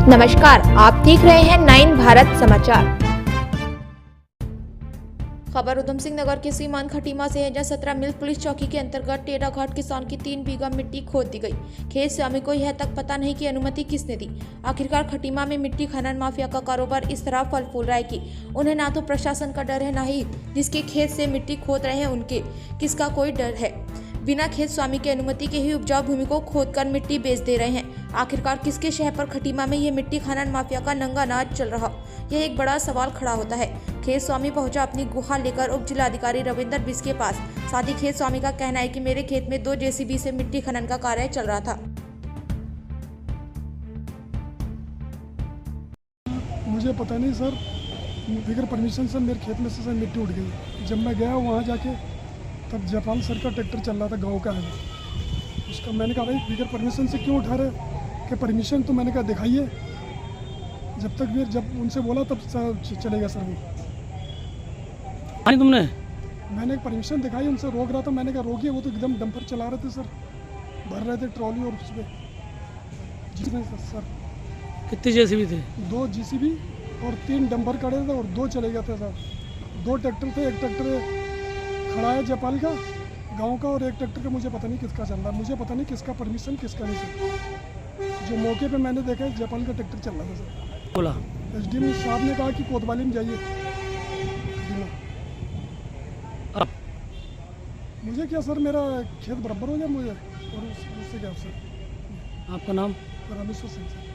नमस्कार, आप देख रहे हैं 9 भारत समाचार। खबर उधम सिंह नगर के सीमांत खटीमा से है, जहां 17 मिल पुलिस चौकी के अंतर्गत टेढ़ा घाट किसान की 3 बीघा मिट्टी खोद दी गई। खेत स्वामी को यह तक पता नहीं कि अनुमति किसने दी। आखिरकार खटीमा में मिट्टी खनन माफिया का कारोबार इस तरह फल फूल रहा है कि उन्हें ना तो प्रशासन का डर है, ना ही जिसके खेत से मिट्टी खोद रहे हैं उनके किसका कोई डर है। बिना खेत स्वामी की अनुमति के ही उपजाऊ भूमि को खोदकर मिट्टी बेच दे रहे हैं। आखिरकार किसके शहर पर खटीमा में ये मिट्टी खनन माफिया का नंगा नाच चल रहा, यह एक बड़ा सवाल खड़ा होता है। खेत स्वामी पहुंचा अपनी गुहार लेकर उप जिलाधिकारी रविंदर बिस के पास। साथ ही खेत स्वामी का कहना है कि मेरे खेत में 2 जेसीबी से मिट्टी खनन का कार्य चल रहा था। मुझे पता नहीं सर, बगैर परमिशन से मेरे खेत में से सर मिट्टी उठ गई। जब मैं गया वहाँ जाके तब जयपाल सर का ट्रैक्टर चल रहा था गांव का है, उसका मैंने कहा भाई बगैर परमिशन से क्यों उठा रहे कि परमिशन तो मैंने कहा दिखाइए। जब तक फिर जब उनसे बोला तब चलेगा सर वो। तुमने मैंने परमिशन दिखाई, उनसे रोक रहा था, मैंने कहा रोकिए। वो तो एकदम डंपर चला रहे थे सर, भर रहे थे ट्रॉली और उसमें जी सर। कितने जेसीबी थे? 2 जीसीबी और 3 डंपर खड़े थे और 2 चले गए थे सर। 2 ट्रैक्टर थे, एक ट्रैक्टर खड़ा है जयपाल का गांव का और एक ट्रैक्टर का मुझे पता नहीं किसका चल रहा है। मुझे पता नहीं किसका परमिशन किसका नहीं सर। जो मौके पे मैंने देखा है जयपाल का ट्रैक्टर चल रहा था सर। बोला एसडीएम साहब ने कहा कि कोतवाली में जाइए। मुझे क्या सर, मेरा खेत बराबर हो गया मुझे और उससे क्या सर। आपका नाम? रामेश्वर सिंह सर।